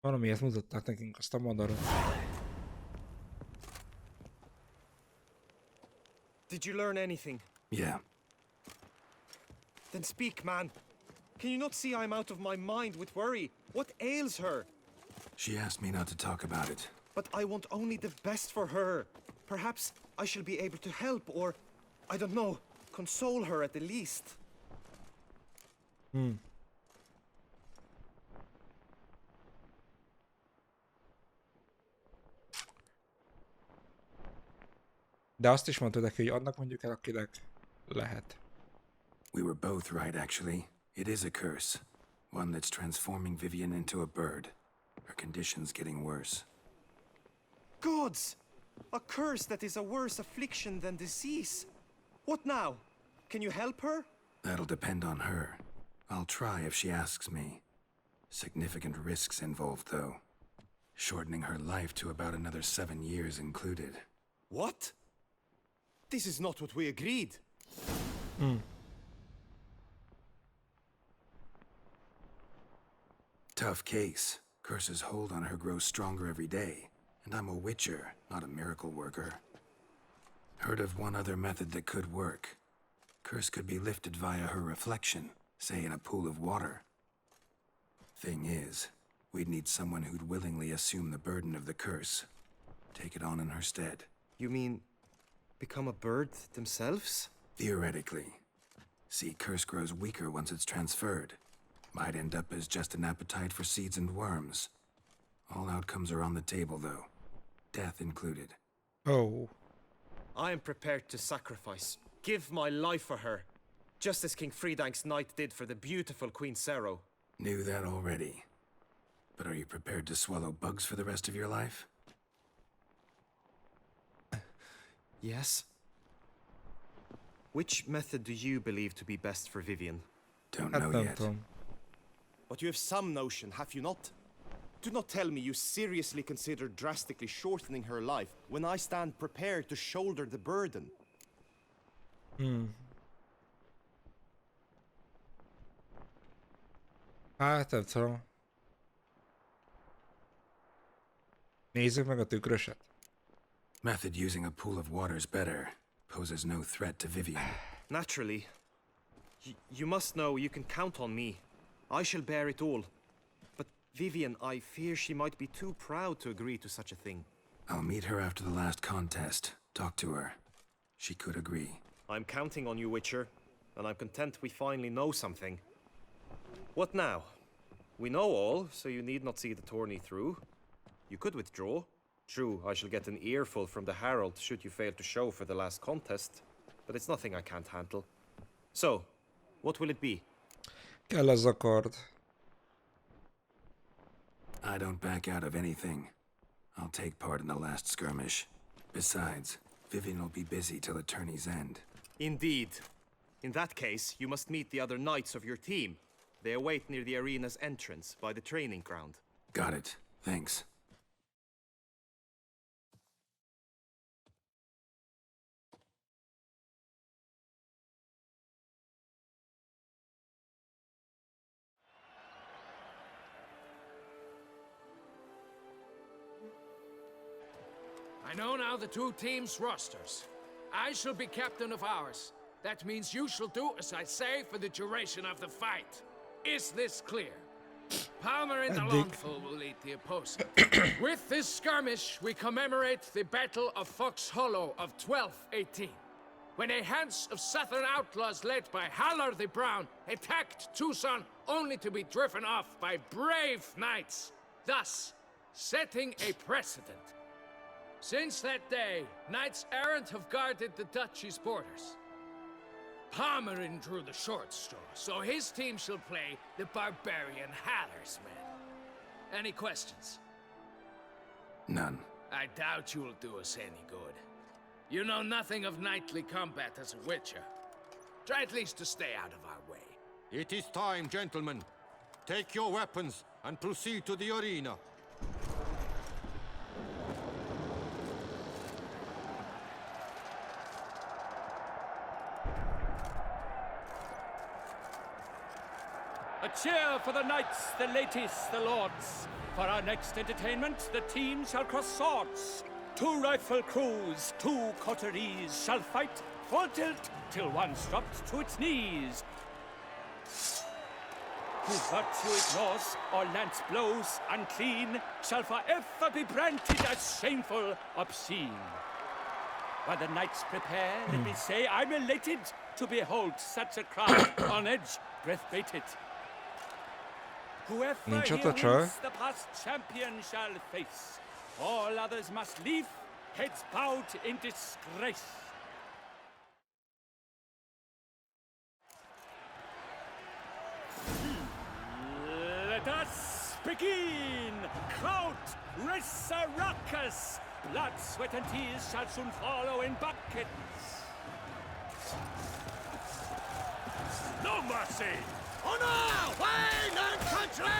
Valamiért mutatták nekünk azt a madarat. Did you learn anything? Yeah. Then speak, man. Can you not see I'm out of my mind with worry? What ails her? She asked me not to talk about it. But I want only the best for her. Perhaps I shall be able to help or, I don't know, console her at the least. De azt is mondtad neki, hogy annak mondjuk el, akinek lehet. We were both right, actually. It is a curse. One that's transforming Vivian into a bird. Her condition's getting worse. Gods! A curse that is a worse affliction than disease. What now? Can you help her? That'll depend on her. I'll try if she asks me. Significant risks involved, though. Shortening her life to about another 7 years included. What? This is not what we agreed. Tough case. Curse's hold on her grows stronger every day. And I'm a witcher, not a miracle worker. Heard of one other method that could work. Curse could be lifted via her reflection, say in a pool of water. Thing is, we'd need someone who'd willingly assume the burden of the curse. Take it on in her stead. You mean become a bird themselves? Theoretically. See, curse grows weaker once it's transferred. Might end up as just an appetite for seeds and worms. All outcomes are on the table, though. Death included. Oh. I am prepared to sacrifice. Give my life for her. Just as King Fridank's knight did for the beautiful Queen Sero. Knew that already. But are you prepared to swallow bugs for the rest of your life? Yes. Which method do you believe to be best for Vivian? Don't know yet. But you have some notion, have you not? Do not tell me you seriously consider drastically shortening her life when I stand prepared to shoulder the burden. Hát nem tudom. Nézzük meg a tükröset. Method using a pool of water's better. Poses no threat to Vivian. Naturally. You must know you can count on me. I shall bear it all. But Vivian, I fear she might be too proud to agree to such a thing. I'll meet her after the last contest. Talk to her. She could agree. I'm counting on you, Witcher, and I'm content we finally know something. What now? We know all, so you need not see the tourney through. You could withdraw. True, I shall get an earful from the Herald should you fail to show for the last contest, but it's nothing I can't handle. So, what will it be? Kell az akard. I don't back out of anything. I'll take part in the last skirmish. Besides, Vivian will be busy till the tourney's end. Indeed. In that case, you must meet the other knights of your team. They await near the arena's entrance, by the training ground. Got it. Thanks. I know now the two teams' rosters. I shall be captain of ours. That means you shall do as I say for the duration of the fight. Is this clear? Palmer in the Longful will lead the opposing. With this skirmish, we commemorate the Battle of Fox Hollow of 1218, when a hands of southern outlaws led by Halar the Brown attacked Tucson only to be driven off by brave knights, thus setting a precedent. Since that day, knights errant have guarded the duchy's borders. Palmerin drew the short straw, so his team shall play the barbarian Haller's men. Any questions? None. I doubt you'll do us any good. You know nothing of knightly combat as a witcher. Try at least to stay out of our way. It is time, gentlemen. Take your weapons and proceed to the arena. cheer for the knights, the ladies, the lords. For our next entertainment, the teams shall cross swords. 2 rifle crews, 2 coteries shall fight full tilt till one's dropped to its knees. Who virtue ignores or lance blows unclean shall forever be branded as shameful, obscene. While the knights prepare, let me say I'm elated to behold such a crowd on edge, breath bated. Whoever Nincs here ott a csaj. wins the past champion shall face. All others must leave, heads bowed in disgrace. Let us begin! Crowd, race a ruckus! Blood, sweat, and tears shall soon follow in buckets. No mercy! Honor, wine, and country!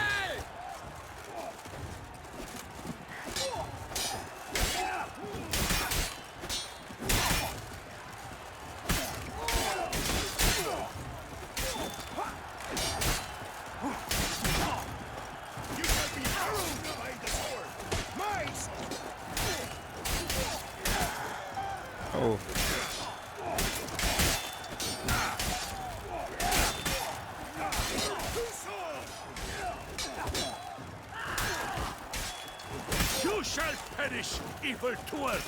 You shall be hurled behind the sword! My sword! Oh. You shall perish, evil doer!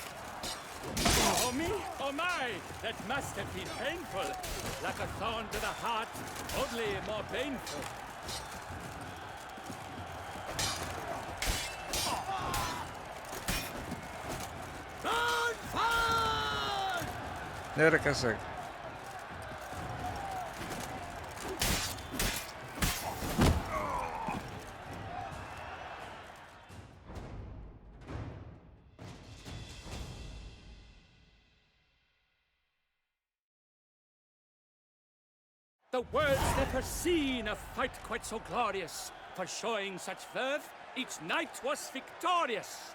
Oh me? Oh my! That must have been painful. Like a thorn to the heart, only more painful. Run, fire! Gyere, keszeg. The world's never seen a fight quite so glorious. For showing such verve, each knight was victorious.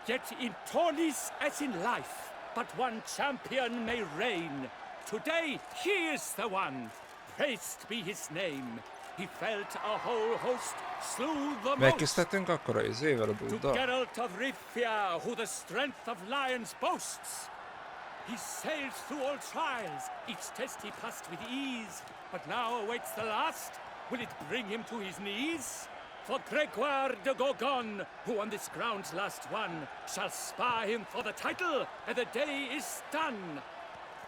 Yet in tourneys as in life, but one champion may reign. Today he is the one. Praised be his name. He felt a whole host, slew the most. Megkészítettünk akkor a izével a To Buddha. Geralt of Rivia, who the strength of lions boasts. He sailed through all trials, each test he passed with ease. But now awaits the last. Will it bring him to his knees? For Gregoire de Gorgon, who on this ground's last won, shall spar him for the title, and the day is done.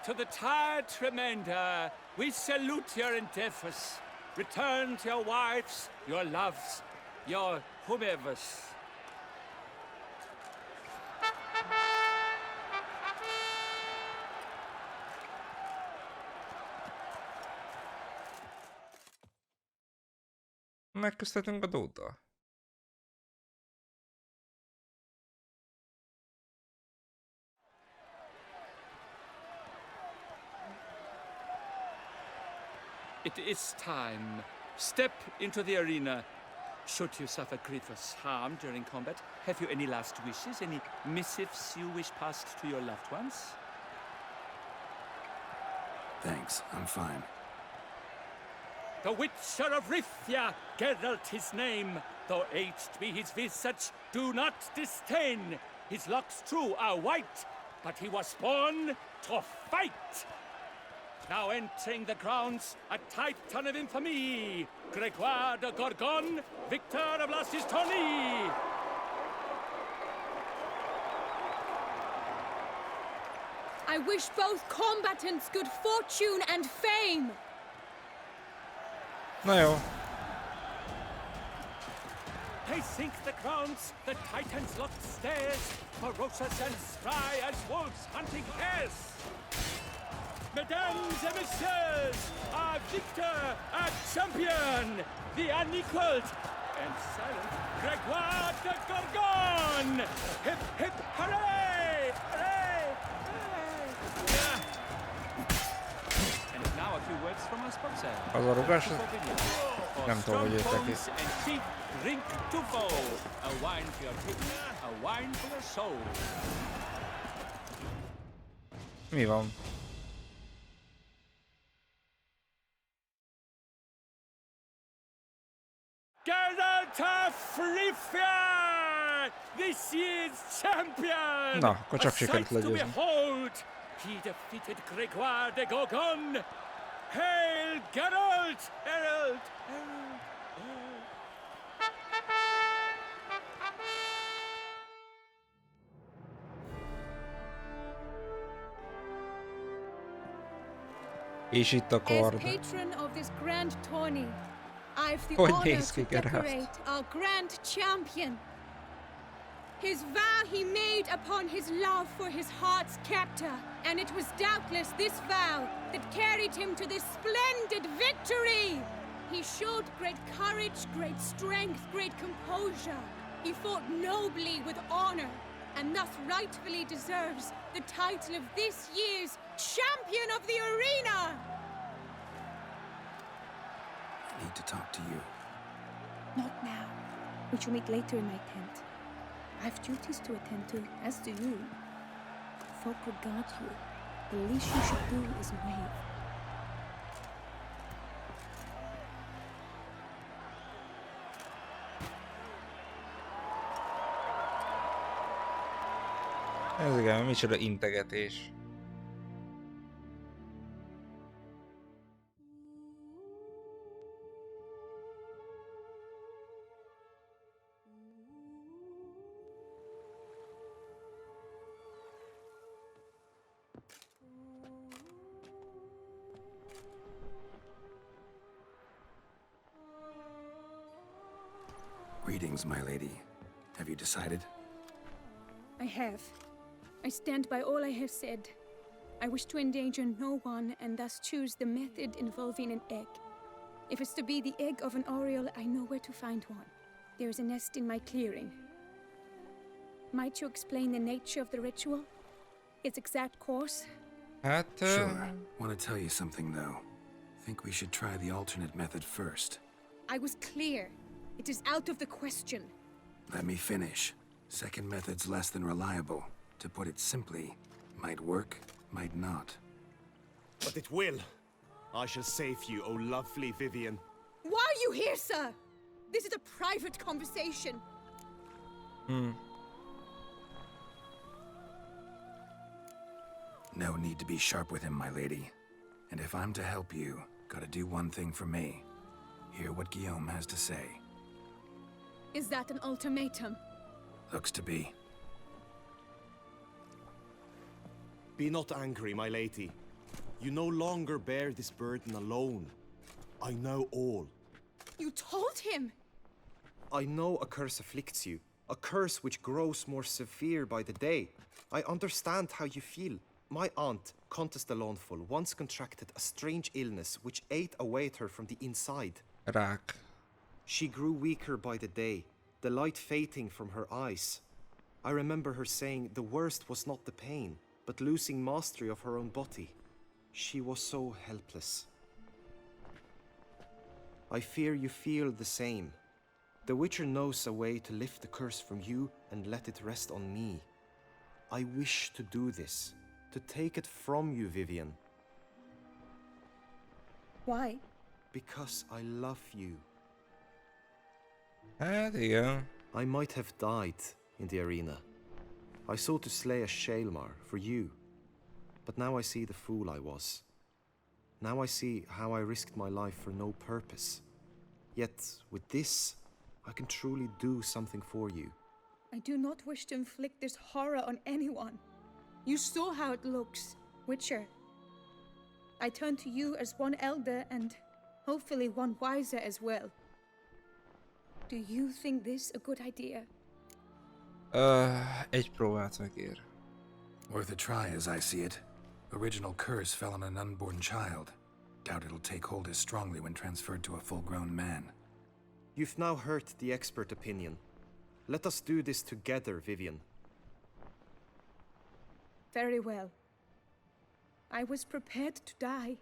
To the tired remainder, we salute your endeavors. Return to your wives, your loves, your whomevers. Megköszönhetünk a Dóddal. It is time. Step into the arena. Should you suffer grievous harm during combat, have you any last wishes? Any missives you wish passed to your loved ones? Thanks, I'm fine. The Witcher of Rivia, Geralt his name. Though aged be his visage, do not disdain. His locks true are white, but he was born to fight. Now entering the grounds, a titan of infamy, Gregoire de Gorgon, victor of last his tourney. I wish both combatants good fortune and fame. Na jó. They sink the grounds, the titans locked stairs, ferocious and spry as wolves hunting hares. Mesdames et messieurs, our victor, our champion, the unequaled and silent Gregoire de Gorgon! Hip, hip, hooray! Hooray! Hooray! And now a few words from our sponsor. Az a rugás, nem tudom, hogy értek ki. Drink to foe, a wine for your kidney, a wine for your soul. Mi van? Geralt Frithia! This year's champion! Na, akkor csak A sikerült sight to legyőzni. behold! He defeated Grégoire de Gorgon! Hail Geralt! Herald! Herald! Herald! És itt a As kard. patron of this grand tourney, I've the Hogy honor néz to ki, Geralt? decorate our grand champion. His vow he made upon his love for his heart's captor, and it was doubtless this vow that carried him to this splendid victory. He showed great courage, great strength, great composure. He fought nobly with honor, and thus rightfully deserves the title of this year's Champion of the Arena! I need to talk to you. Not now. We shall meet later in my tent. I have duties to attend to, as do you. Folk regard you. The least you should do is wave. Ez igen, micsoda integetés. Greetings, my lady. Have you decided? I have. I stand by all I have said. I wish to endanger no one and thus choose the method involving an egg. If it's to be the egg of an oriole, I know where to find one. There is a nest in my clearing. Might you explain the nature of the ritual? Its exact course? Hát... Sure. Want to tell you something, though. Think we should try the alternate method first. I was clear. It is out of the question. Let me finish. Second method's less than reliable. To put it simply, might work, might not. But it will. I shall save you, O lovely Vivian. Why are you here, sir? This is a private conversation. No need to be sharp with him, my lady. And if I'm to help you, gotta do one thing for me. Hear what Guillaume has to say. Is that an ultimatum? Looks to be. Be not angry, my lady. You no longer bear this burden alone. I know all. You told him! I know a curse afflicts you. A curse which grows more severe by the day. I understand how you feel. My aunt, Countess de Lawnful, once contracted a strange illness which ate away at her from the inside. Rák. She grew weaker by the day, the light fading from her eyes. I remember her saying the worst was not the pain, but losing mastery of her own body. She was so helpless. I fear you feel the same. The Witcher knows a way to lift the curse from you and let it rest on me. I wish to do this, to take it from you, Vivian, Why? because I love you. Hát igen. I might have died in the arena. I sought to slay a Shaelmar for you. But now I see the fool I was. Now I see how I risked my life for no purpose. Yet, with this, I can truly do something for you. I do not wish to inflict this horror on anyone. You saw how it looks, Witcher. I turn to you as one elder and hopefully one wiser as well. Do you think this a good idea? Egy próbát megér. Worth a try, as I see it. Original curse fell on an unborn child. Doubt it'll take hold as strongly when transferred to a full-grown man. You've now heard the expert opinion. Let us do this together, Vivian. Very well. I was prepared to die.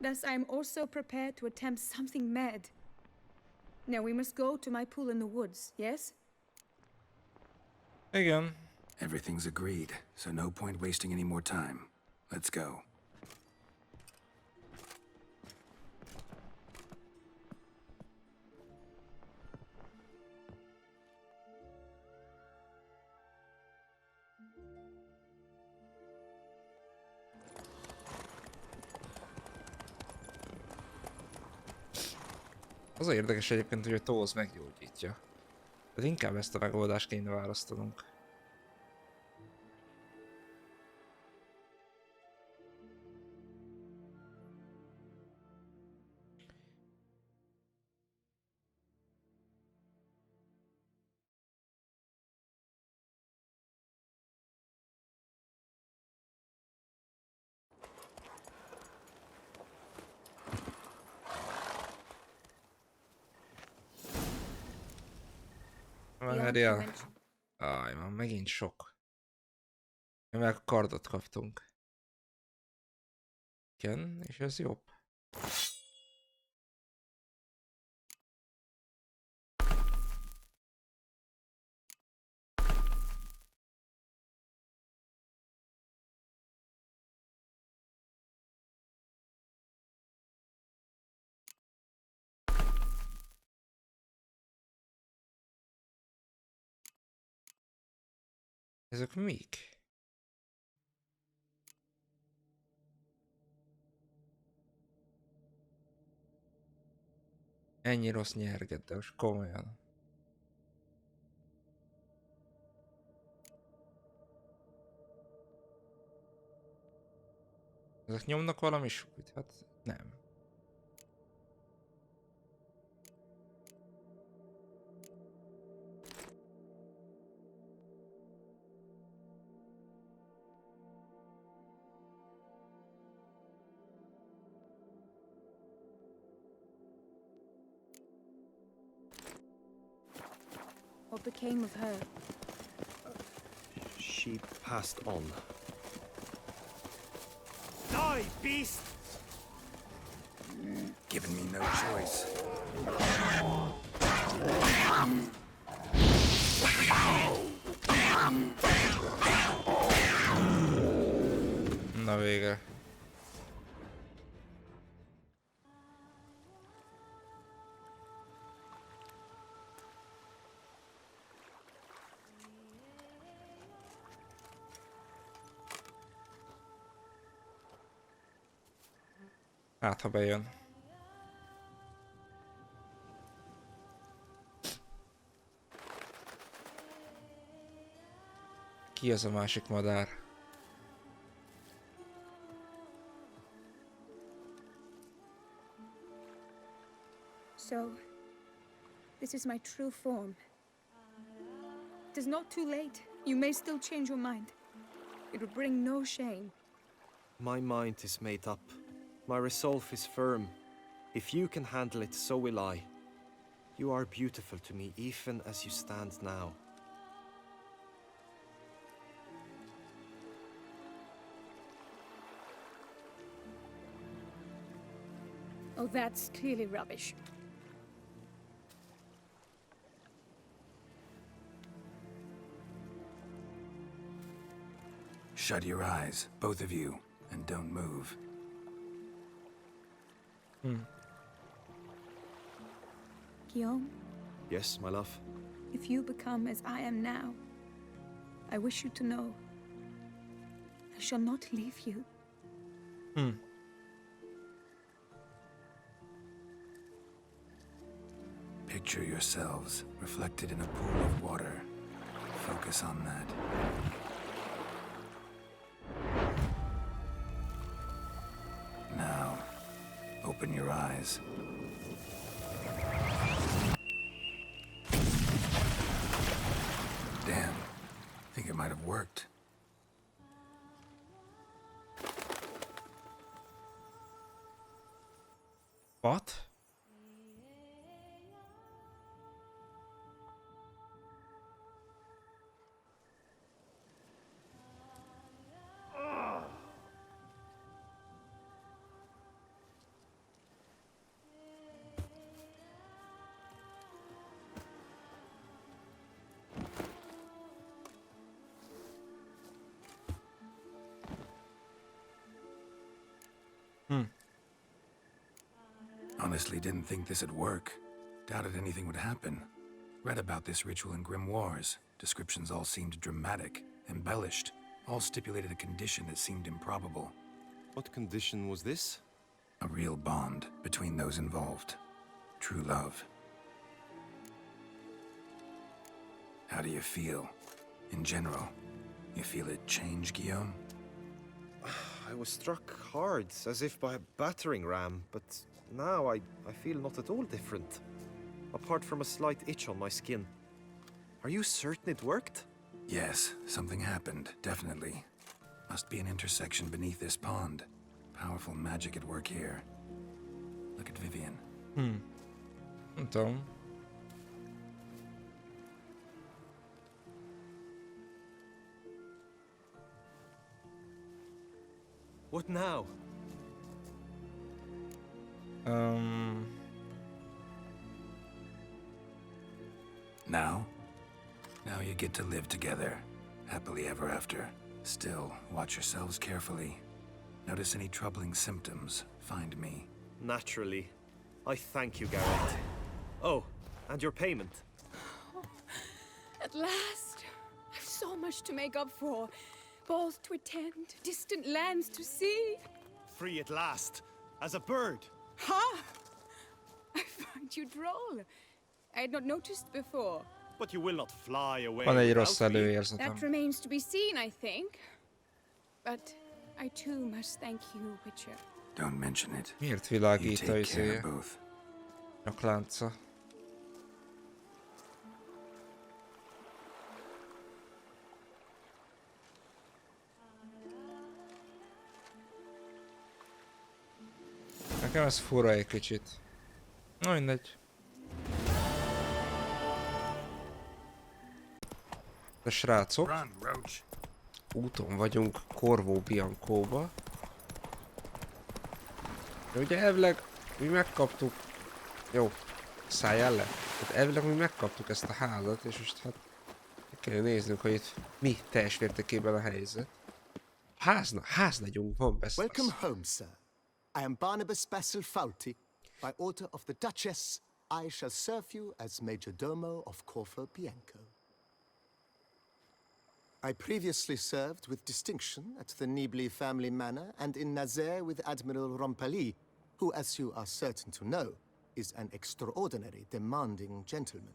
Thus I am also prepared to attempt something mad. Now we must go to my pool in the woods, yes? Igen. Everything's agreed, so no point wasting any more time. Let's go. Az a érdekes egyébként, hogy a tóz meggyógyítja. Tehát inkább ezt a megoldást kéne választanunk. Várjál. Áj, már megint sok. Meg a kardot kaptunk. Igen, és ez jobb. Ezek mik? Ennyi rossz nyerget, de most komolyan. Ezek nyomnak valami súlyt? Hát nem. What became of her? She passed on. Die, beast! Given me no choice. Na vége. Hát, ha bejön. Ki az a másik madár? So, this is my true form. It is not too late. You may still change your mind. It would bring no shame. My mind is made up. My resolve is firm. If you can handle it, so will I. You are beautiful to me, even as you stand now. Oh, that's clearly rubbish. Shut your eyes, both of you, and don't move. Guillaume, Yes, my love? if you become as I am now, I wish you to know I shall not leave you. Picture yourselves reflected in a pool of water. Focus on that. Now, open your eyes. Damn, think it might have worked. What? Honestly didn't think this'd work. Doubted anything would happen. Read about this ritual in grimoires. Descriptions all seemed dramatic, embellished. All stipulated a condition that seemed improbable. What condition was this? A real bond between those involved. true love. How do you feel? In general, you feel it change, Guillaume? I was struck hard, as if by a battering ram, but now I feel not at all different. Apart from a slight itch on my skin. Are you certain it worked? Yes, something happened, definitely. Must be an intersection beneath this pond. Powerful magic at work here. Look at Vivian. Nem tudom. What now? Now? Now you get to live together. Happily ever after. Still, watch yourselves carefully. Notice any troubling symptoms, find me. Naturally. I thank you, Garrett. Oh, and your payment. At last! I've so much to make up for. Balls to attend, distant lands to see. Free at last, as a bird. Ha! I find you droll. I had not noticed before. But you will not fly away Van egy without rossz me. előérzetem. That remains to be seen, I think. But I too must thank you, Witcher. Don't mention it. Miért You világít a take care izéje? of both. Nyaklánca. Nekem ez fura egy kicsit. Na mindegy. De srácok, Run, Roach. úton vagyunk Corvo Biancóba. De ugye elvileg mi megkaptuk... Jó, szálljál le. Tehát elvileg mi megkaptuk ezt a házat, és most hát... Meg kell néznünk, hogy itt mi teljes mértékében a helyzet. Háznagyunk van, beszélsz. Welcome home, sir. I am Barnabas Basil Fawlty. By order of the Duchess, I shall serve you as Major Domo of Corvo Bianco. I previously served with distinction at the Nibli family manor and in Nazaire with Admiral Rompali, who, as you are certain to know, is an extraordinary, demanding gentleman.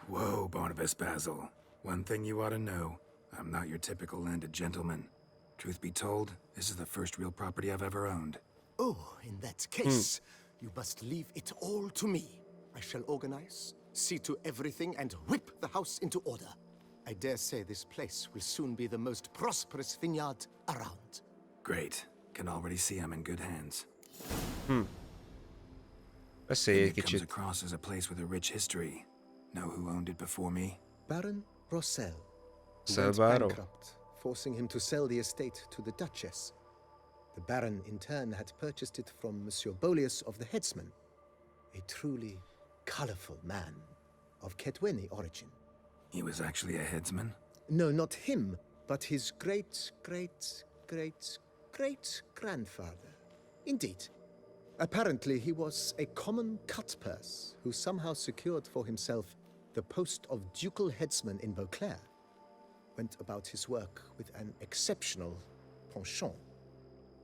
Whoa, Barnabas Basil. One thing you ought to know. I'm not your typical landed gentleman. Truth be told, this is the first real property I've ever owned. Oh, in that case, you must leave it all to me. I shall organize, see to everything, and whip the house into order. I dare say this place will soon be the most prosperous vineyard around. Great. Can already see I'm in good hands. Beszélj egy It comes kicsit. across as a place with a rich history. Know who owned it before me? Baron Rossel, who Sel went Baro. bankrupt, forcing him to sell the estate to the Duchess. The Baron, in turn, had purchased it from Monsieur Bolius of the Headsman, a truly colorful man of Ketweni origin. He was actually a headsman? No, not him, but his great-great-great-great-grandfather. Indeed. Apparently, he was a common cut-purse who somehow secured for himself the post of ducal headsman in Beauclair. Went about his work with an exceptional penchant.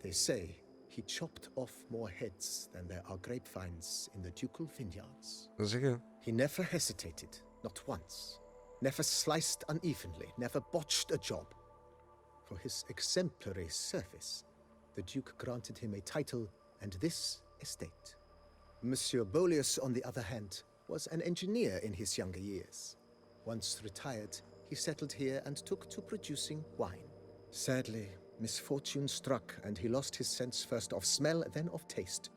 They say he chopped off more heads than there are grapevines in the ducal vineyards. Az igen. He never hesitated, not once. Never sliced unevenly, never botched a job. For his exemplary service, the Duke granted him a title and this estate. Monsieur Bolius, on the other hand, was an engineer in his younger years. Once retired, he settled here and took to producing wine. Sadly, misfortune struck and he lost his sense first of smell, then of taste.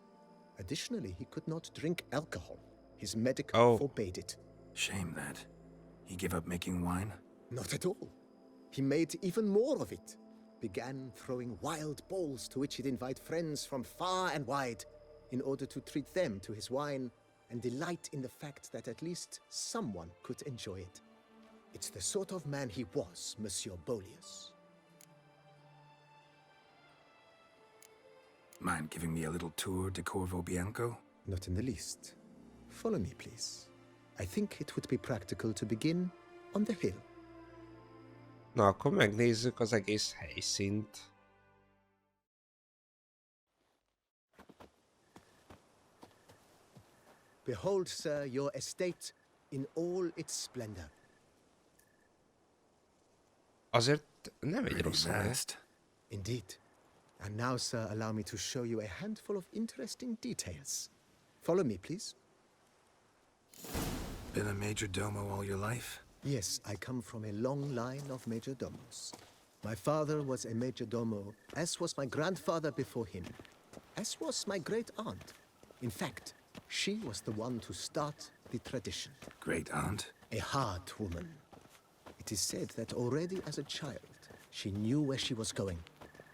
Additionally, he could not drink alcohol. His medic forbade it. Shame that. He gave up making wine? Not at all. He made even more of it. Began throwing wild balls to which he'd invite friends from far and wide in order to treat them to his wine and delight in the fact that at least someone could enjoy it. It's the sort of man he was, Monsieur Bolius. Mind giving me a little tour de Corvo Bianco? Not in the least. Follow me, please. I think it would be practical to begin on the hill. Na, akkor megnézzük az egész helyszínt. Behold, sir, your estate in all its splendor. Azért nem egy Pretty rossz hely. vast. Indeed. And now, sir, allow me to show you a handful of interesting details. Follow me, please. Been a major domo all your life? Yes, I come from a long line of majordomos. My father was a majordomo, as was my grandfather before him, as was my great-aunt. In fact, she was the one to start the tradition. Great aunt? A hard woman. It is said that already as a child, she knew where she was going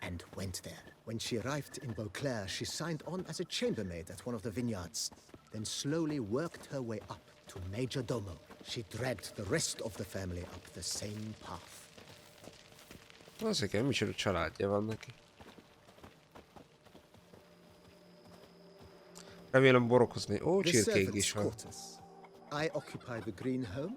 and went there. When she arrived in Beauclair, she signed on as a chambermaid at one of the vineyards, then slowly worked her way up to majordomo. She dragged the rest of the family up the same path. Az igen, micsoda családja van neki. Remélem borokozni. Ó, The csirkék servants' is van. quarters. I occupy the green home.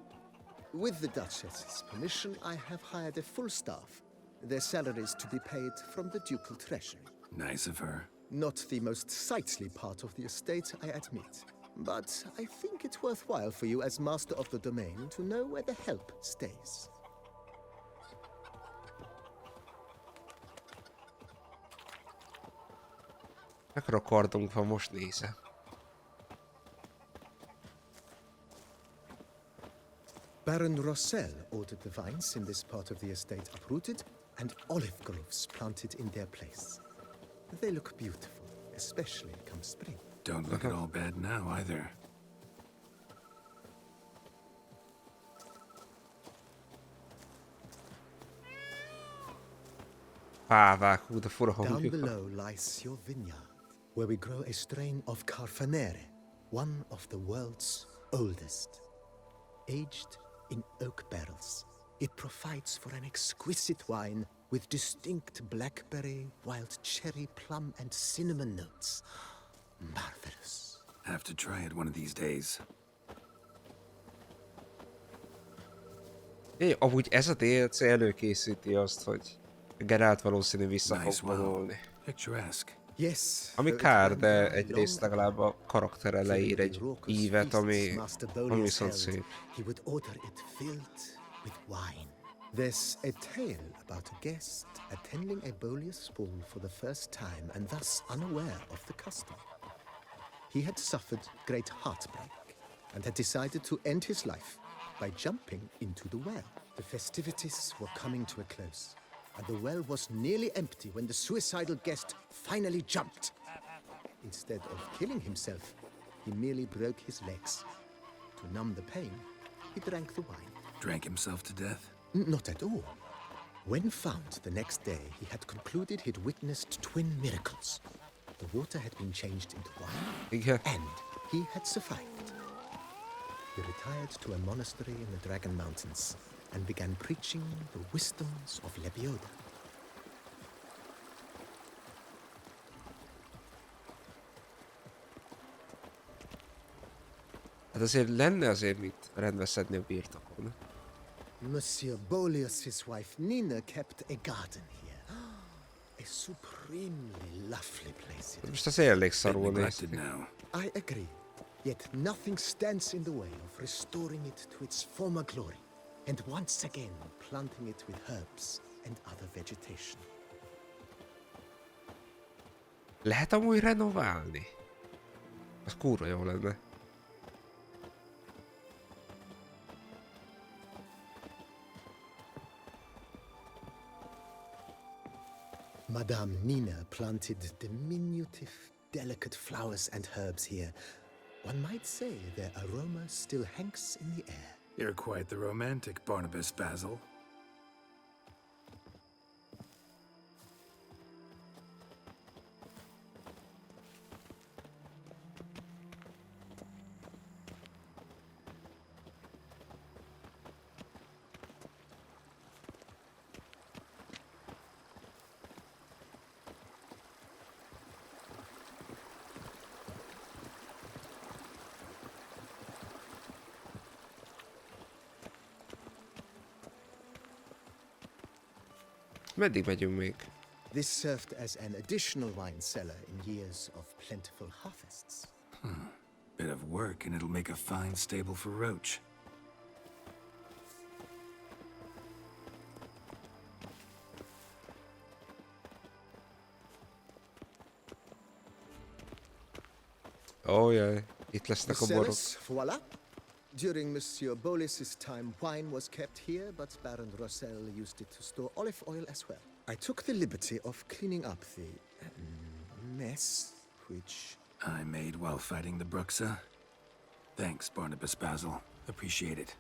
With the Duchess's permission, I have hired a full staff. Their salaries to be paid from the ducal treasury. Nice of her. Not the most sightly part of the estate, I admit. But I think it worthwhile for you as master of the domain to know where the help stays. Mekkora kardunk van, most nézem. Baron Rossel ordered the vines in this part of the estate uprooted and olive groves planted in their place. They look beautiful, especially come spring. Don't look at all bad now either. Pávák, hú, de fura Down hangjuk. below lies your vineyard, where we grow a strain of Carfanere, one of the world's oldest. Aged in oak barrels, it provides for an exquisite wine with distinct blackberry, wild cherry, plum, and cinnamon notes. Marvelous. Have to try it one of these days. Amúgy ez a DLC előkészíti azt, hogy Geralt valószínű vissza fog Nice, wow. vonulni. Picturesque. Yes. Ami though it kár, went de down egyrészt long legalább a karaktere leír egy raucous ívet, ami feasts Master viszont Bonius held, szép. he would order it filled with wine. There's a tale about a guest attending a Bolius ball for the first time and thus unaware of the custom. He had suffered great heartbreak and had decided to end his life by jumping into the well. The festivities were coming to a close, and the well was nearly empty when the suicidal guest finally jumped. Instead of killing himself, he merely broke his legs. To numb the pain, he drank the wine. Drank himself to death? Not at all. When found the next day, he had concluded he'd witnessed twin miracles. The water had been changed into wine, Igen. and he had survived. He retired to a monastery in the Dragon Mountains and began preaching the wisdoms of Lebioda. Hát azért lenne azért mit rendbe szedni a birtokon. Monsieur Bolius' wife Nina kept a garden here. A supremely lovely place it Most az elég Bit szarul néz neglected ki. now. I agree. Yet nothing stands in the way of restoring it to its former glory, and once again planting it with herbs and other vegetation. Lehet amúgy renoválni? Az kurva jó lenne. Madame Nina planted diminutive, delicate flowers and herbs here. One might say their aroma still hangs in the air. You're quite the romantic, Barnabas Basil. Meddig megyünk még? This served as an additional wine cellar in years of plentiful harvests. Bit of work and it'll make a fine stable for Roach. Ó, jaj, itt lesznek The a borok. cellars, voila. During Monsieur Bolis's time, wine was kept here, but Baron Rossel used it to store olive oil as well. I took the liberty of cleaning up the mess, which... I made while fighting the Bruxa. Thanks, Barnabas Basil. Appreciate it.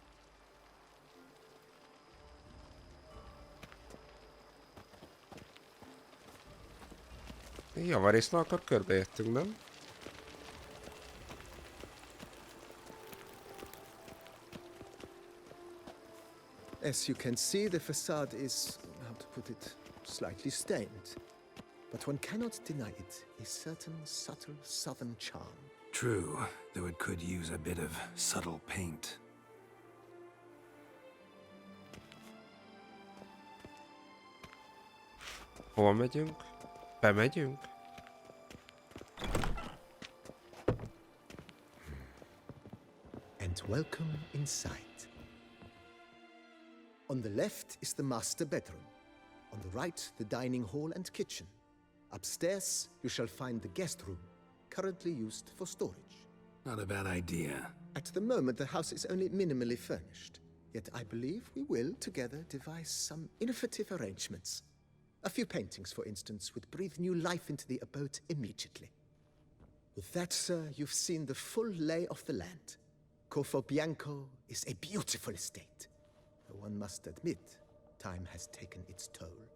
Javarésznál akkor körbejöttünk, nem? As you can see, the facade is, how to put it, slightly stained. But one cannot deny it, a certain subtle southern charm. True, though it could use a bit of subtle paint. Hol megyünk? Bemegyünk? And welcome inside. On the left is the master bedroom. On the right, the dining hall and kitchen. Upstairs, you shall find the guest room, currently used for storage. Not a bad idea. At the moment, the house is only minimally furnished. Yet I believe we will, together, devise some innovative arrangements. A few paintings, for instance, would breathe new life into the abode immediately. With that, sir, you've seen the full lay of the land. Corfo Bianco is a beautiful estate. Though one must admit, time has taken its toll.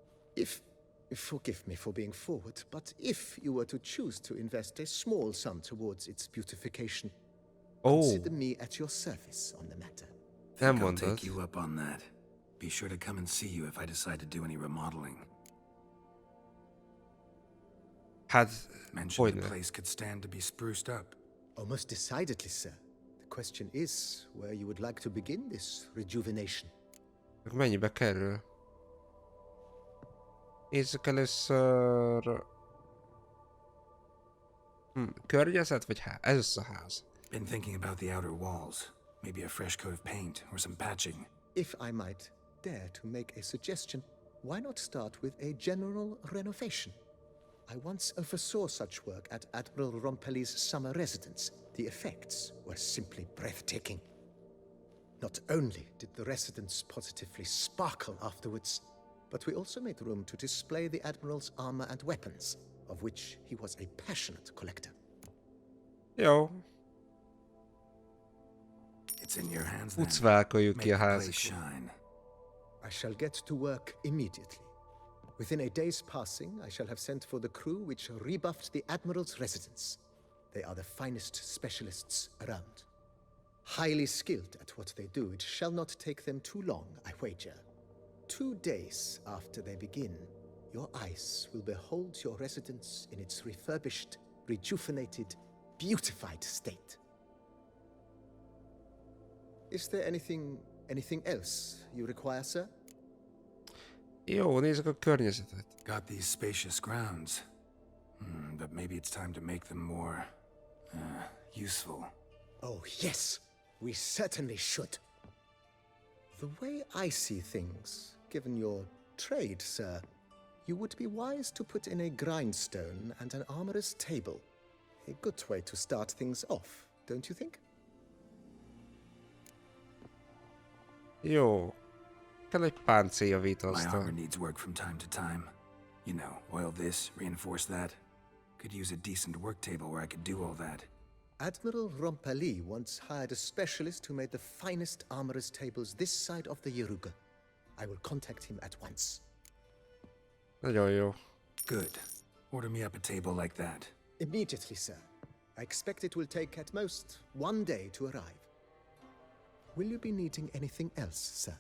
Forgive me for being forward, but if you were to choose to invest a small sum towards its beautification, consider me at your service on the matter. Think I'll take you up on that. Be sure to come and see you if I decide to do any remodeling. Mention the place could stand to be spruced up. Oh, most decidedly, sir. The question is where you would like to begin this rejuvenation. Mennyibe kerül? Nézzük először... Környezet vagy ház? Ez a ház. Been thinking about the outer walls. Maybe a fresh coat of paint or some patching. If I might dare to make a suggestion, why not start with a general renovation? I once oversaw such work at Admiral Rompelli's summer residence. The effects were simply breathtaking. Not only did the residence positively sparkle afterwards, but we also made room to display the Admiral's armor and weapons, of which he was a passionate collector. Jó. It's in your hands then. Ucválkoljuk ki a Make the place házat. shine. I shall get to work immediately. Within a day's passing, I shall have sent for the crew which rebuffed the Admiral's residence. They are the finest specialists around. Highly skilled at what they do, it shall not take them too long, I wager. 2 days after they begin, your eyes will behold your residence in its refurbished, rejuvenated, beautified state. Is there anything else you require, sir? Jó, nézzük a környezetet. Got these spacious grounds. But maybe it's time to make them more... useful. Oh, yes! We certainly should. The way I see things, given your trade, sir, you would be wise to put in a grindstone and an armorer's table. A good way to start things off, don't you think? Jó. Kell egy páncéljavító My aztán. armor needs work from time to time. You know, oil this, reinforce that. Could use a decent work table where I could do all that. Admiral Rompelli once hired a specialist who made the finest armorer's tables this side of the Yaruga. I will contact him at once. Nagyon jó. Good. Order me up a table like that. Immediately, sir. I expect it will take at most 1 day to arrive. Will you be needing anything else, sir?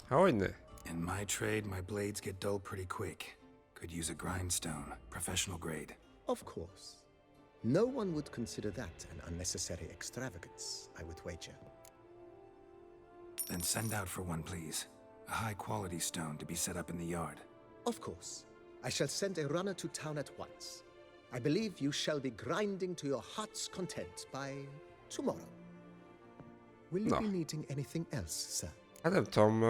Hogyne? In my trade, my blades get dull pretty quick. Could use a grindstone, professional grade. Of course. No one would consider that an unnecessary extravagance, I would wager. Then send out for one, please. A high-quality stone to be set up in the yard. Of course. I shall send a runner to town at once. I believe you shall be grinding to your heart's content by tomorrow. Will you No. be needing anything else, sir? Hát nem tudom...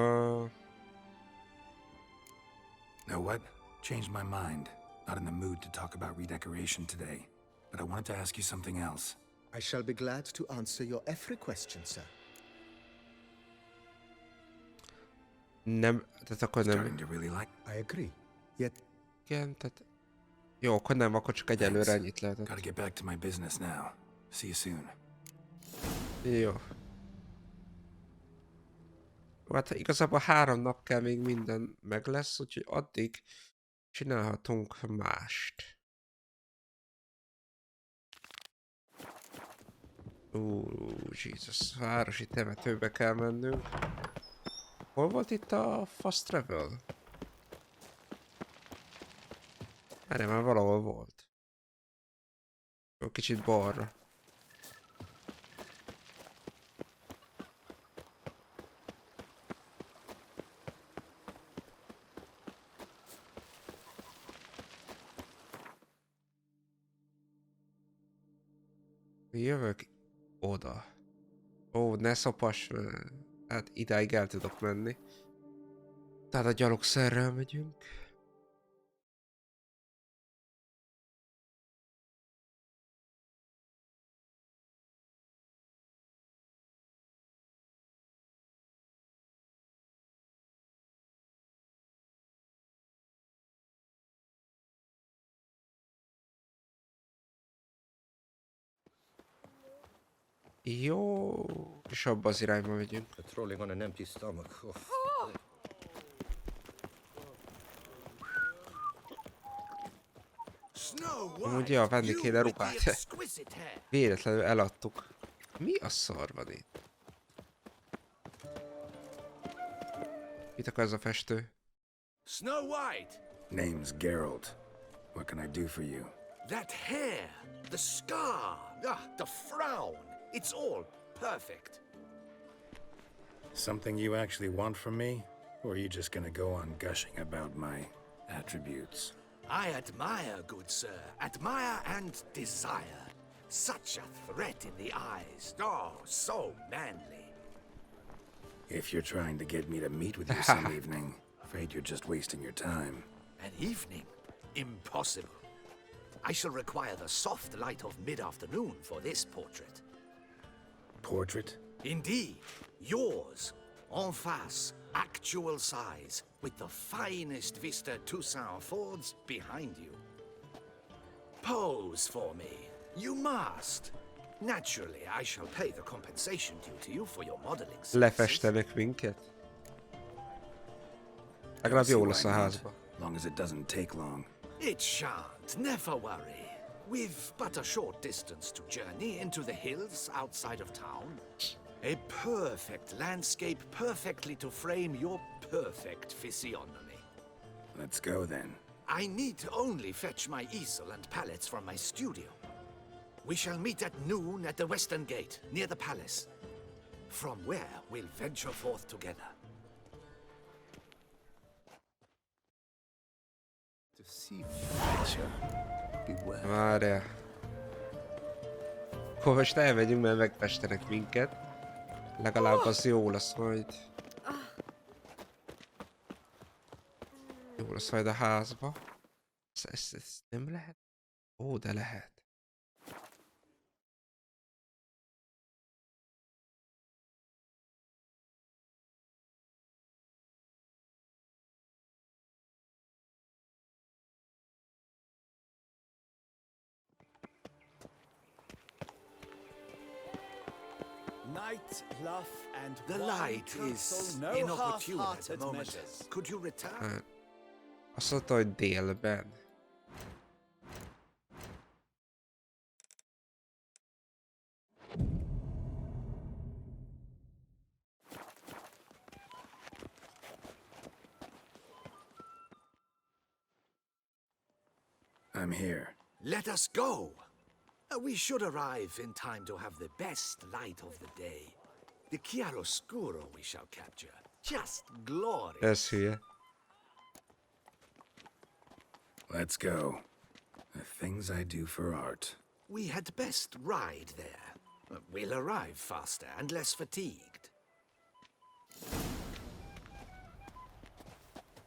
Know what? Changed my mind. Not in the mood to talk about redecoration today. But I wanted to ask you something else. I shall be glad to answer your every question, sir. Nem, tehát akkor nem... Starting to really like. I agree. Yet, Igen, tehát... Jó, akkor nem, akkor csak egyelőre ennyit Gotta lehetett. get back to my business now. See you soon. Jó. Hát igazából 3 nap kell, még minden meg lesz, úgyhogy addig csinálhatunk mást. Jesus, városi temetőbe kell mennünk. Hol volt itt a fast travel? Erre már valahol volt. Jó, kicsit balra. Jövök oda. Ó, ne szopas. Hát idáig el tudok menni. Tehát a gyalogszerrel megyünk. Jó, és abba az irányba megyünk. Patrolling on an empty stomach. Oh. Amúgy ja, venni kéne ruhát. Véletlenül eladtuk. Mi a szar van itt? Mit akar ez a festő? Snow White! Name's Geralt. What can I do for you? That hair! The scar! The frown! It's all perfect. Something you actually want from me? Or are you just gonna go on gushing about my attributes? I admire, good sir. Admire and desire. Such a threat in the eyes. Oh, so manly. If you're trying to get me to meet with you some evening, afraid you're just wasting your time. An evening? Impossible. I shall require the soft light of mid-afternoon for this portrait. Portrait? Indeed. Yours. En face. Actual size. With the finest vista Toussaint affords behind you. Pose for me. You must. Naturally, I shall pay the compensation due to you for your modeling services. Lefestenek minket? Legalább jó lesz a házba. Long as it doesn't take long. It shan't. Never worry. We've but a short distance to journey into the hills outside of town. A perfect landscape perfectly to frame your perfect physiognomy. Let's go then. I need only fetch my easel and pallets from my studio. We shall meet at noon at the western gate, near the palace. From where we'll venture forth together. to see Fletcher, beware. Várjál. Akkor most elmegyünk, mert megfestenek minket. Legalább az jó lesz majd. Jó lesz majd a házba. Ez nem lehet? Ó, de lehet. Night, laugh, and The light is inopportune at the moment. Could you return? Azt mondta, hogy délben. I'm here. Let us go. We should arrive in time to have the best light of the day. The chiaroscuro we shall capture. Just glorious. Ez hülye. Let's go. The things I do for art. We had best ride there. We'll arrive faster and less fatigued.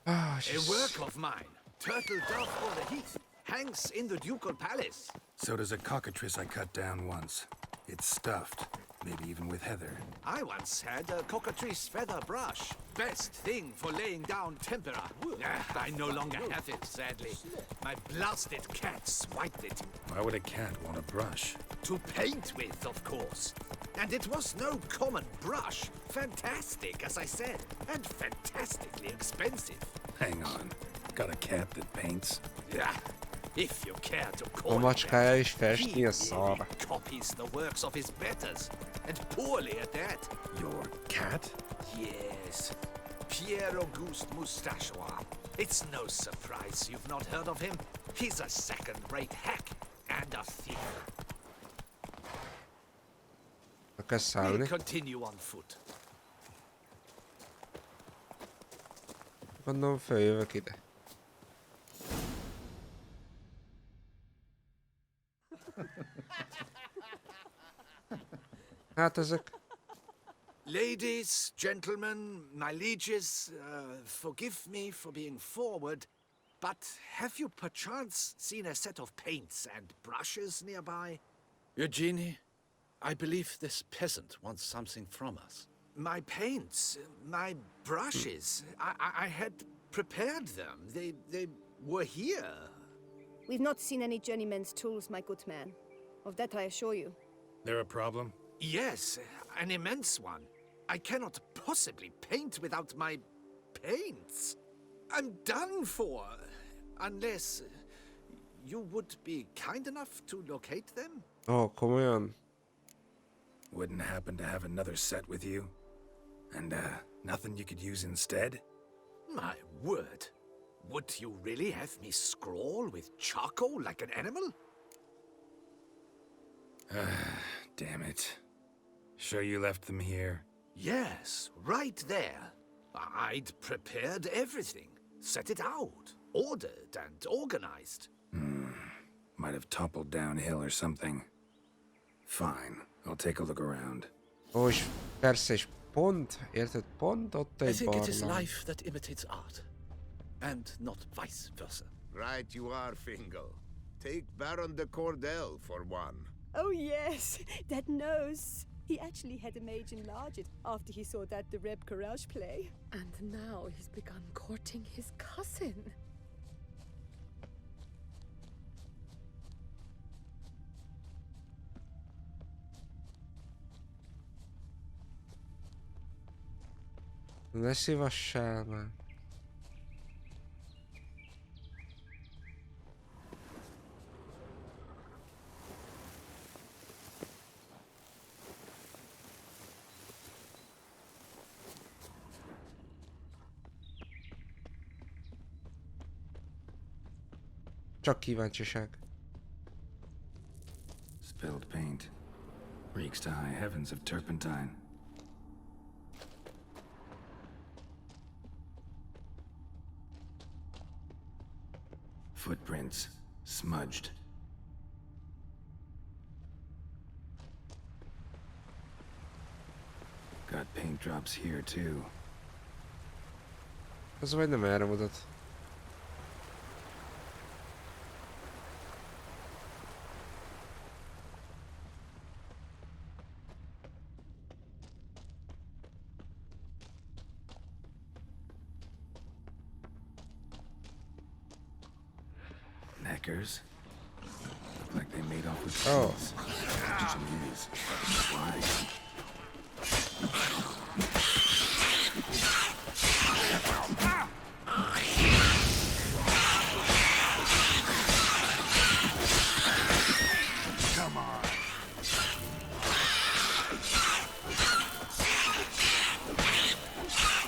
Ah, A work of mine, Turtle Dove for the Heath, hangs in the ducal palace. So does a cockatrice I cut down once. It's stuffed, maybe even with heather. I once had a cockatrice feather brush. Best thing for laying down tempera. I no longer have it, sadly. My blasted cat swiped it. Why would a cat want a brush? To paint with, of course. And it was no common brush. Fantastic, as I said. And fantastically expensive. Hang on. Got a cat that paints? Yeah, if you care to A call it macskája that. is festni, a He szar. really copies the works of his betters. And poorly at that. Your cat? Yes. Pierre-Auguste Moustachois. It's no surprise you've not heard of him. He's a second-rate hack and a thief. Kezd We'll szállni. continue on foot. Gondolom följövök ide. Hát ezek... Ladies, gentlemen, my lieges, forgive me for being forward, but have you perchance seen a set of paints and brushes nearby? Eugenie, I believe this peasant wants something from us. My paints, my brushes, I had prepared them. They were here. We've not seen any journeyman's tools, my good man. Of that I assure you. There a problem? Yes, an immense one. I cannot possibly paint without my paints. I'm done for. Unless you would be kind enough to locate them? Ó, komolyan? Wouldn't happen to have another set with you? And, nothing you could use instead? My word. Would you really have me scrawl with charcoal like an animal? Damn it. Sure you left them here? Yes, right there. I'd prepared everything. Set it out. Ordered and organized. Might have toppled downhill or something. Fine, I'll take a look around. Ó, és persze, és pont, érted, pont ott I egy think it is barlang. life that imitates art, and not vice versa. Right you are, Fingal. Take Baron de Cordel for one. Oh yes, that nose. He actually had a mage enlarge it after he saw that the Reb Courage play. And now he's begun courting his cousin. Ne szívassál már. Csak kíváncsiság. Spilled paint. Reeks to high heavens of turpentine. Footprints. Smudged. Got paint drops here too. Az vagy nem erre mutat. Neckers. Look like they made off with Oh. keys. Jeez. Why? Come on.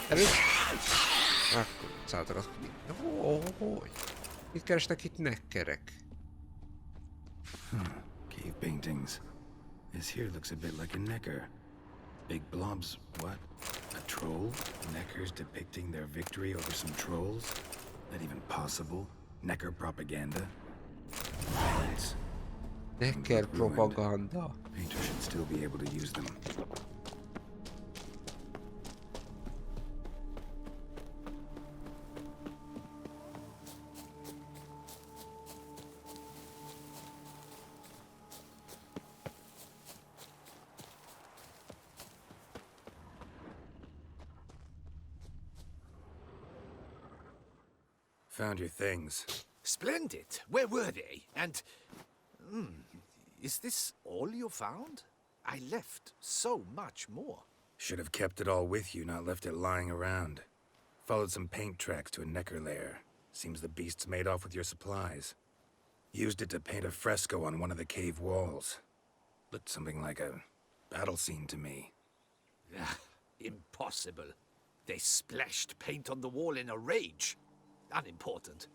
Előtt? Akkor szálltak. Hogy? Mit keresnek itt nekkerek? Cave paintings. This here looks a bit like a necker. Big blobs, what? A troll? Neckers depicting their victory over some trolls? That even possible? Necker propaganda? Necker propaganda. Painter should still be able to use them. Found your things. Splendid. Where were they? And... is this all you found? I left so much more. Should have kept it all with you, not left it lying around. Followed some paint tracks to a Necker lair. Seems the beast's made off with your supplies. Used it to paint a fresco on one of the cave walls. Looked something like a battle scene to me. Impossible. They splashed paint on the wall in a rage. Unimportant.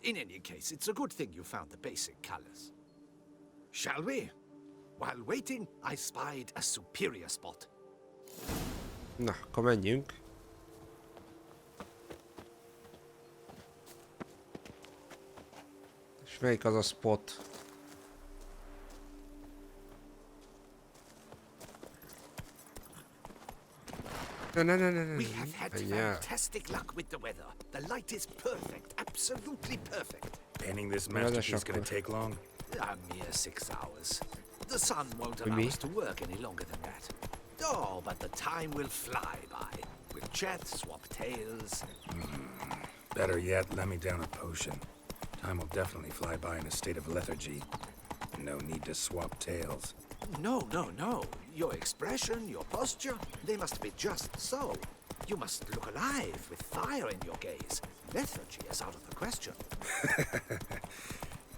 In any case, it's a good thing you found the basic colors. Shall we? While waiting, I spied a superior spot. Na, akkor menjünk. És melyik az a spot? No. We have had fantastic luck with the weather. The light is perfect, absolutely perfect. Painting this masterpiece gonna take long? A mere 6 hours. The sun won't allow us to work any longer than that. Oh, but the time will fly by. We'll chat, swap tales. Better yet, let me down a potion. Time will definitely fly by in a state of lethargy. No need to swap tales. No. Your expression, your posture, they must be just so. You must look alive with fire in your gaze. Lethargy is out of the question.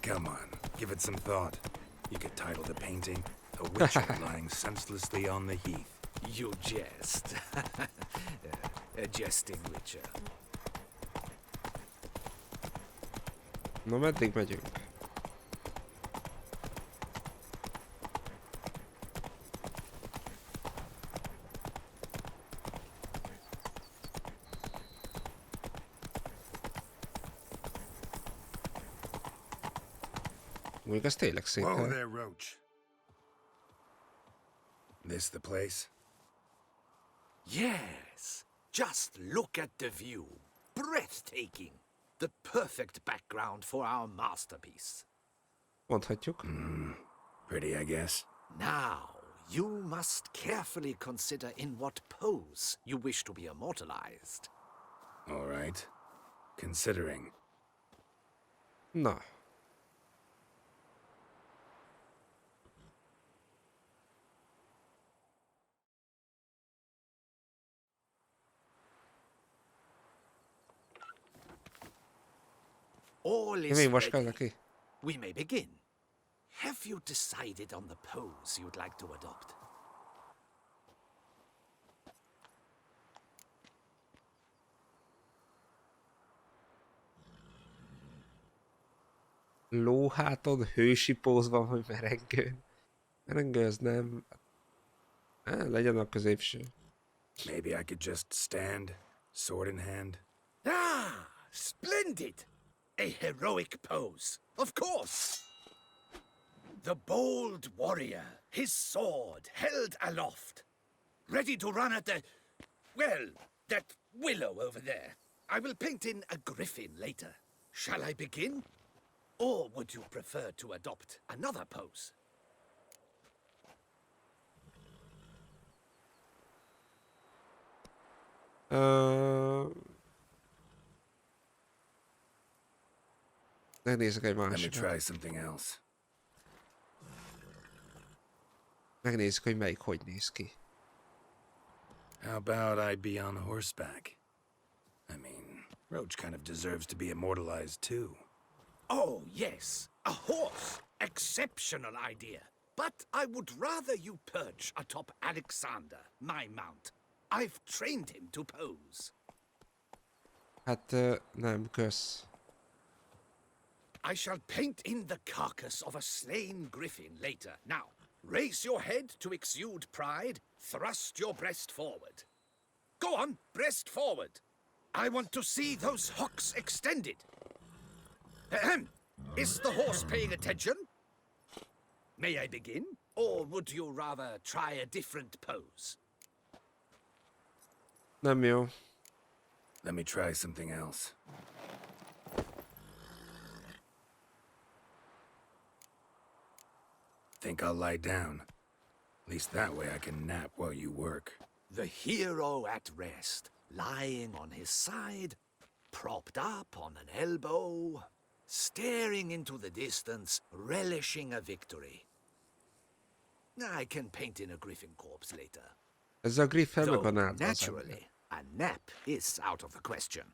Come on, give it some thought. You could title the painting, A Witcher Lying Senselessly on the Heath. You jest. A jesting witcher. Na, meddig megyünk? Mondjuk ez tényleg szép. Whoa there, Roach. This the place? Yes. Just look at the view. Breathtaking. The perfect background for our masterpiece. Mondhatjuk. Pretty, I guess. Now, you must carefully consider in what pose you wish to be immortalized. All right. Considering. Na. All is ready. We may begin. Have you decided on the pose you'd like to adopt? Lóháton hősi pózban, vagy merengőn. Merengő az nem... legyen a középső. Maybe I could just stand, sword in hand. Ah, splendid! A heroic pose, of course! The bold warrior, his sword held aloft, ready to run at the... well, that willow over there. I will paint in a griffin later. Shall I begin? Or would you prefer to adopt another pose? Megnézzük egy Let me másikat. try something else. Megnézzük, hogy melyik hogy néz ki. How about I be on horseback? I mean, Roach kind of deserves to be immortalized too. Oh, yes. A horse. Exceptional idea. But I would rather you perch atop Alexander, my mount. I've trained him to pose. Hát nem, kösz. I shall paint in the carcass of a slain griffin later. Now, raise your head to exude pride. Thrust your breast forward. Go on, breast forward. I want to see those hocks extended. Ahem. Is the horse paying attention? May I begin? Or would you rather try a different pose? Nem jó. Let me try something else. Think I'll lie down. At least that way I can nap while you work. The hero at rest, lying on his side, propped up on an elbow, staring into the distance, relishing a victory. I can paint in a griffin corpse later. Ez a griffel meg Though, van áldva. naturally, a nap is out of the question.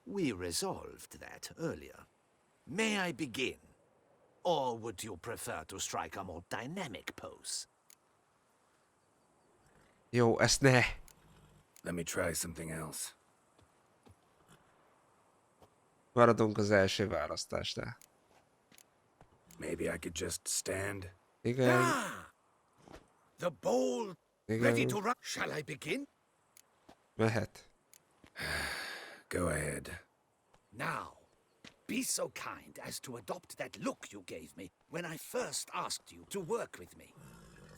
We resolved that earlier. May I begin? Or would you prefer to strike a more dynamic pose? Jó, ezt ne. Let me try something else. Maradunk az első választásnál. Maybe I could just stand. Igen. The bowl ready to run. Shall I begin? Mehet. Go ahead. Now, be so kind as to adopt that look you gave me when I first asked you to work with me.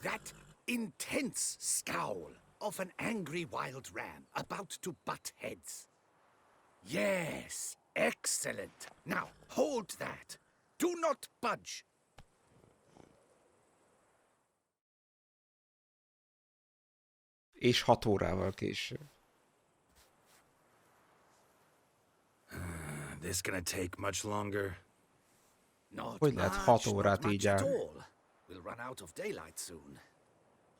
That intense scowl of an angry wild ram about to butt heads. Yes, excellent. Now, hold that. Do not budge. És 6 órával később. This gonna take much longer? Not Hogy lehet 6 órát így állni? We'll run out of daylight soon.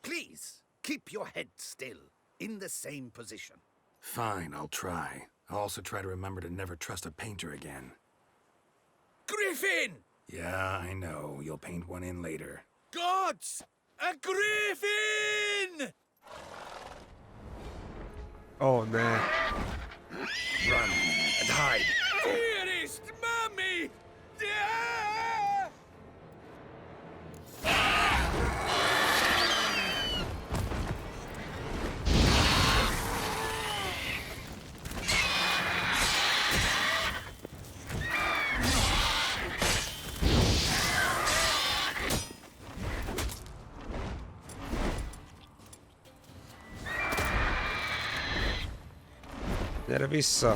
Please, keep your head still, in the same position. Fine, I'll try. I'll also try to remember to never trust a painter again. Griffin! Yeah, I know. You'll paint one in later. Gods! A griffin! Oh, ne. Run and hide. Dearest mommy! Gyere vissza!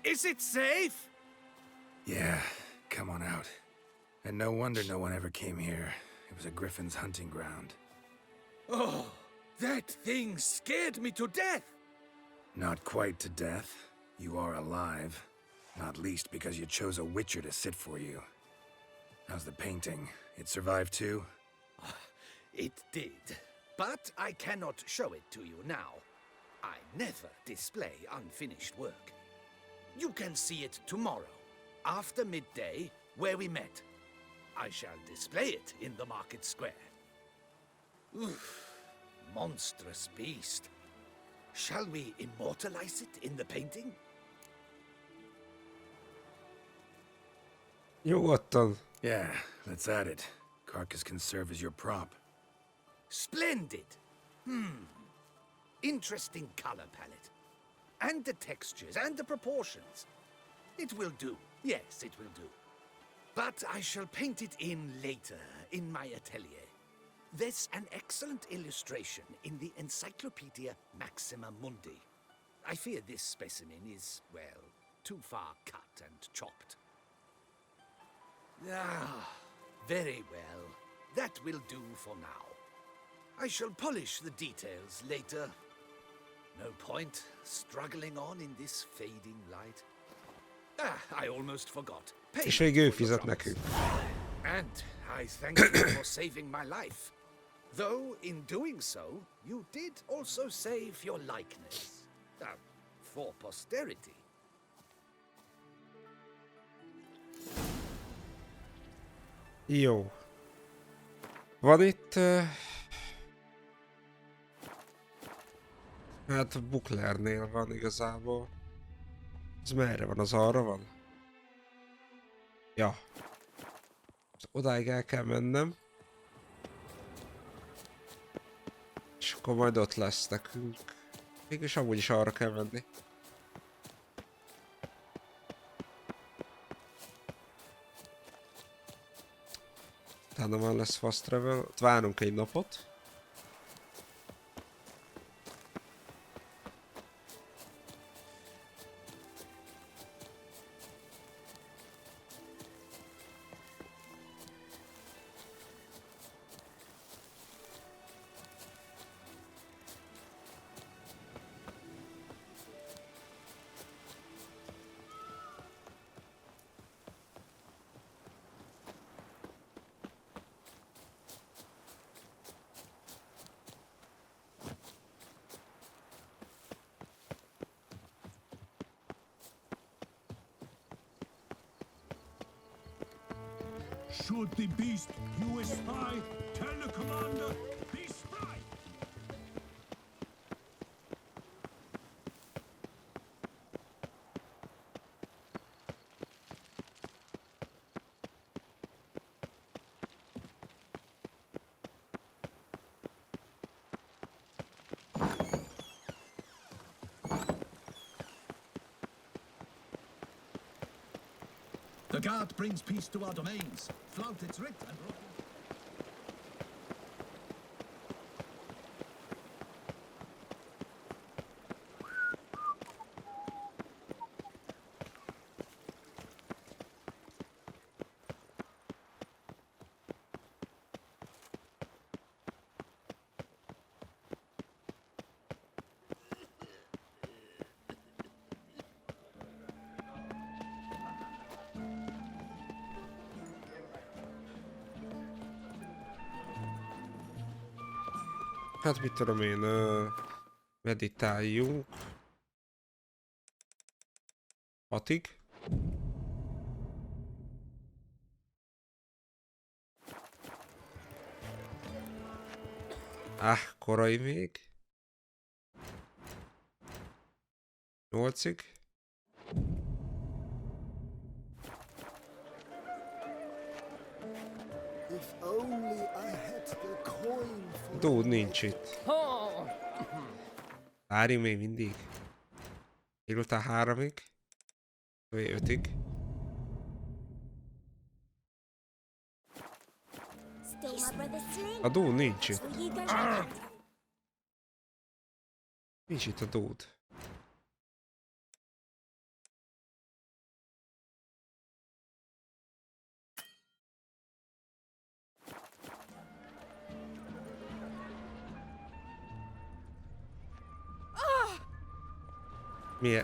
Is it safe? Yeah, come on out. And no wonder no one ever came here. It was a griffin's hunting ground. Oh, that thing scared me to death. Not quite to death. You are alive. Not least because you chose a witcher to sit for you. How's the painting? It survived too? It did. But I cannot show it to you now. I never display unfinished work. You can see it tomorrow, after midday, where we met. I shall display it in the market square. Oof, monstrous beast. Shall we immortalize it in the painting? Nyugodtan. Yeah, let's add it. Carcass can serve as your prop. Splendid. Interesting color palette. And the textures and the proportions. It will do. Yes, it will do. But I shall paint it in later, in my atelier. There's an excellent illustration in the Encyclopedia Maxima Mundi. I fear this specimen is, well, too far cut and chopped. Ah, very well. That will do for now. I shall polish the details later. No point struggling on in this fading light. I almost forgot. És még ő fizet nekünk. And I thank you for saving my life. Though, in doing so, you did also save your likeness. for posterity. Jó. Van itt... Hát a Buklernél van igazából. Ez merre van? Az arra van? Ja. Odáig el kell mennem. És akkor majd ott lesz nekünk. Mégis amúgy is arra kell menni. Utána már lesz fast travel. Ott várunk egy napot. Should the beast you espy, tell the commander, be spry! The guard brings peace to our domains. Flout its writ and broken. Hát mit tudom én, meditáljunk. 6-ig. Korai még. 8-ig. Dude nincs itt. Várj még mindig. Délután 3-ig. Vagy 5-ig. A dude nincs itt. Nincs itt a dude.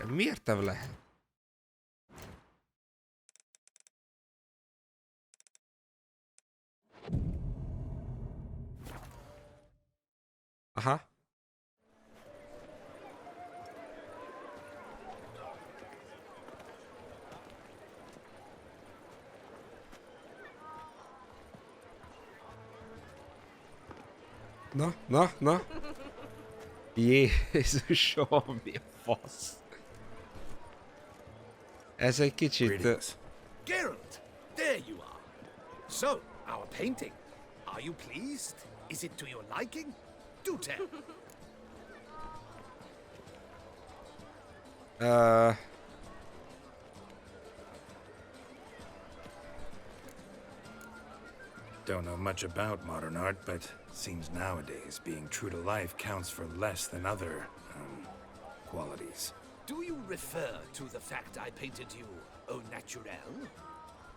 Miért te lehet? Aha. Na. Jézusom, mi a fasz? Ez egy kicsit... Geralt, there you are. So, our painting. Are you pleased? Is it to your liking? Do tell. Don't know much about modern art, but seems nowadays being true to life counts for less than other, qualities. Do you refer to the fact I painted you au naturel?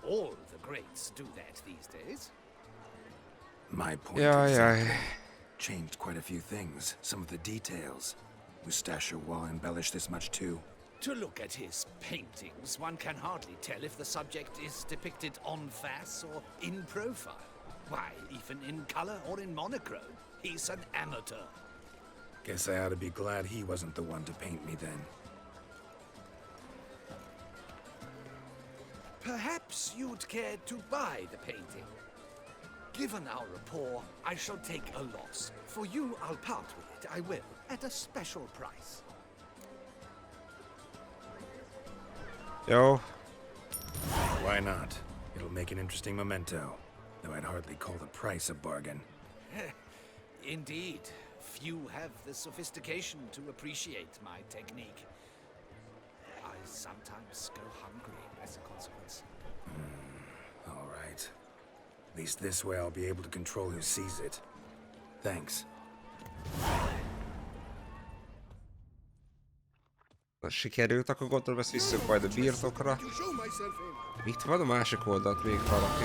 All the greats do that these days. My point is changed quite a few things, some of the details. Moustache Wall embellished this much too. To look at his paintings, one can hardly tell if the subject is depicted en face or in profile. Why, even in color or in monochrome, he's an amateur. Guess I ought to be glad he wasn't the one to paint me then. Perhaps you'd care to buy the painting. Given our rapport, I shall take a loss. For you, I'll part with it, I will, at a special price. Jó. Why not? It'll make an interesting memento. Though I'd hardly call the price a bargain. Indeed. Few have the sophistication to appreciate my technique. I sometimes go hungry as a consequence. All right. At least this way I'll be able to control who sees it. Thanks. Na, sikerült, akkor gondolom ezt visszük majd a birtokra. Itt van a másik oldalt még valaki.